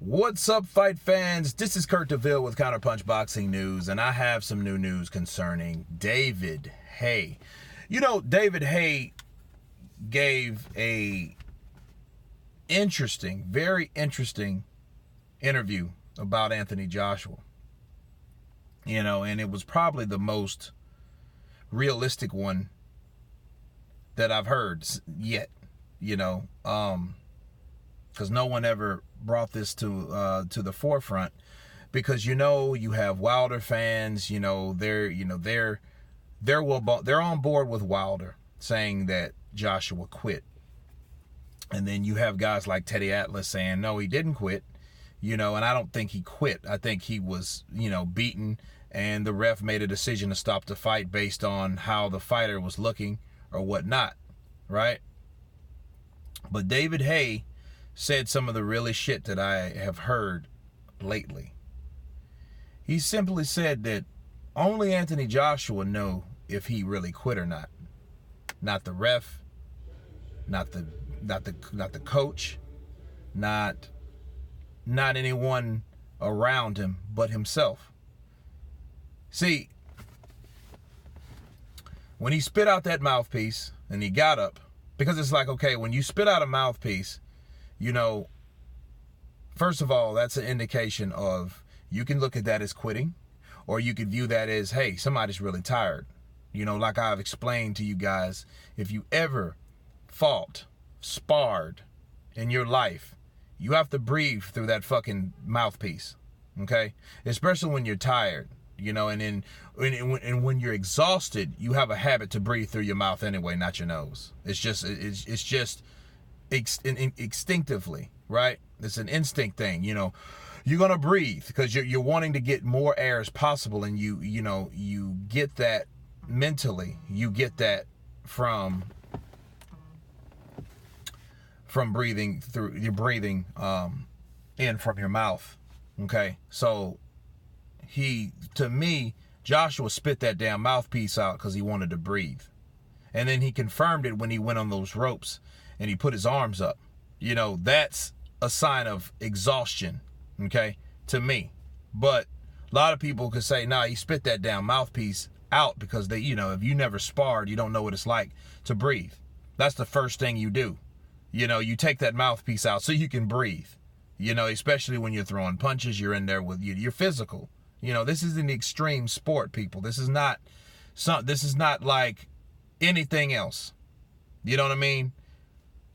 What's up, fight fans? This is Kurt DeVille with Counterpunch Boxing News, and I have some new news concerning David Haye. You know, David Haye gave a very interesting interview about Anthony Joshua. You know, and it was probably the most realistic one that I've heard yet, you know, because no one ever brought this to the forefront, because you have Wilder fans, they're on board with Wilder saying that Joshua quit, and then you have guys like Teddy Atlas saying no, he didn't quit, and I don't think he quit. I think he was beaten, and the ref made a decision to stop the fight based on how the fighter was looking or whatnot, right? But David Haye said some of the really shit that I have heard lately. He simply said that only Anthony Joshua knew if he really quit or not. Not the ref, not the coach, not anyone around him but himself. See, when he spit out that mouthpiece and he got up, because it's like, okay, when you spit out a mouthpiece, first of all, that's an indication of, you can look at that as quitting, or you could view that as, hey, somebody's really tired. Like I've explained to you guys, if you ever fought, sparred in your life, you have to breathe through that fucking mouthpiece, okay? Especially when you're tired, and when you're exhausted, you have a habit to breathe through your mouth anyway, not your nose. It's just instinctively, right? It's an instinct thing. You're gonna breathe because you're wanting to get more air as possible, and you get that mentally. You get that from breathing through. You're breathing in from your mouth. Okay, so to me, Joshua spit that damn mouthpiece out because he wanted to breathe, and then he confirmed it when he went on those ropes and he put his arms up. That's a sign of exhaustion, okay, to me. But a lot of people could say, nah, he spit that damn mouthpiece out because if you never sparred, you don't know what it's like to breathe. That's the first thing you do. You take that mouthpiece out so you can breathe, especially when you're throwing punches, you're in there with you, you're physical. This is an extreme sport, people. This is not like anything else. You know what I mean?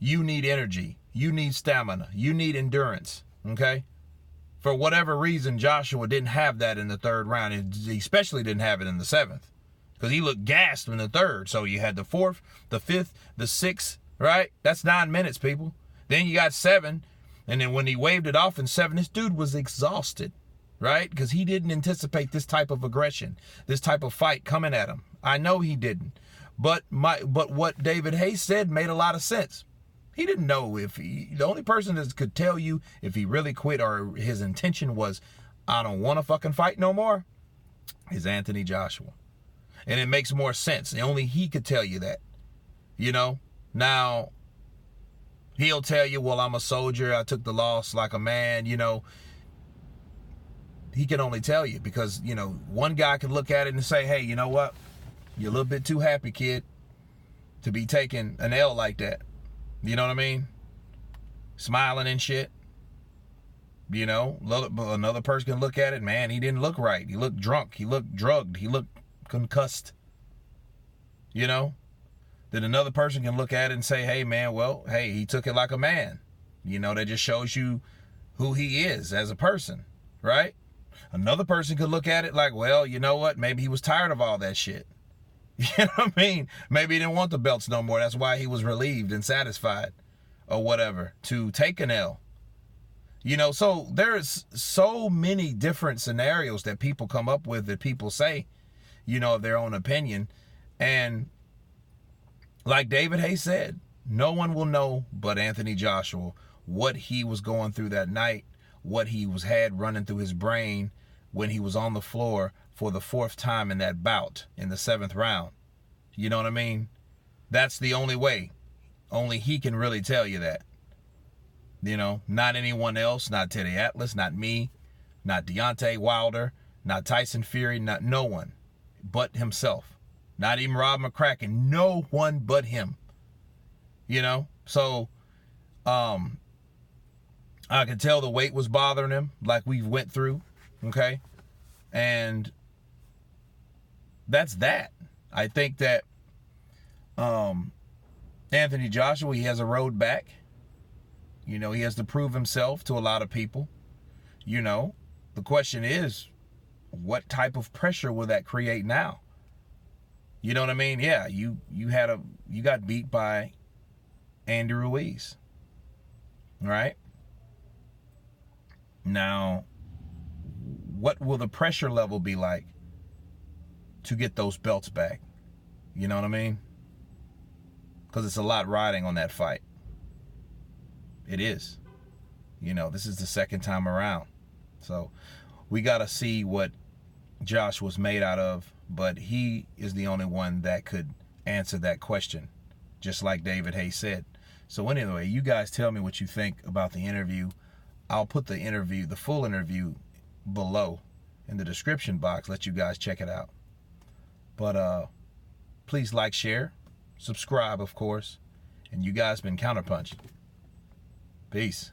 You need energy. You need stamina. You need endurance, okay? For whatever reason, Joshua didn't have that in the third round. He especially didn't have it in the seventh, because he looked gassed in the third. So you had the fourth, the fifth, the sixth, right? That's 9 minutes, people. Then you got 7, and then when he waved it off in 7, this dude was exhausted, right? Because he didn't anticipate this type of aggression, this type of fight coming at him. I know he didn't. But what David Haye said made a lot of sense. He didn't know the only person that could tell you if he really quit or his intention was, I don't want to fucking fight no more, is Anthony Joshua. And it makes more sense. Only he could tell you that. Now, he'll tell you, well, I'm a soldier, I took the loss like a man, He can only tell you because, one guy could look at it and say, hey, you know what? You're a little bit too happy, kid, to be taking an L like that. You know what I mean? Smiling and shit. Another person can look at it, man, he didn't look right. He looked drunk. He looked drugged. He looked concussed. Then another person can look at it and say, hey, man, well, hey, he took it like a man. That just shows you who he is as a person, right? Another person could look at it like, well, you know what? Maybe he was tired of all that shit. You know what I mean? Maybe he didn't want the belts no more. That's why he was relieved and satisfied or whatever to take an L. So there's so many different scenarios that people come up with, that people say, of their own opinion. And like David Haye said, no one will know but Anthony Joshua what he was going through that night, what he had running through his brain when he was on the floor for the 4th time in that bout in the 7th round. You know what I mean? That's the only way. Only he can really tell you that. You know, not anyone else, not Teddy Atlas, not me, not Deontay Wilder, not Tyson Fury, not no one but himself. Not even Rob McCracken, no one but him. You know, so I could tell the weight was bothering him, like we went through, okay? And that's that. I think that Anthony Joshua, he has a road back. You know, he has to prove himself to a lot of people. You know, the question is, what type of pressure will that create now? You know what I mean? Yeah, you got beat by Andy Ruiz. Right? Now, what will the pressure level be like to get those belts back? You know what I mean? Because it's a lot riding on that fight. It is. You know, this is the second time around. So we got to see what Josh was made out of, but he is the only one that could answer that question, just like David Haye said. So anyway, you guys tell me what you think about the interview. I'll put the interview, the full interview, below in the description box. Let you guys check it out. But please like, share, subscribe, of course. And you guys been Counterpunch. Peace.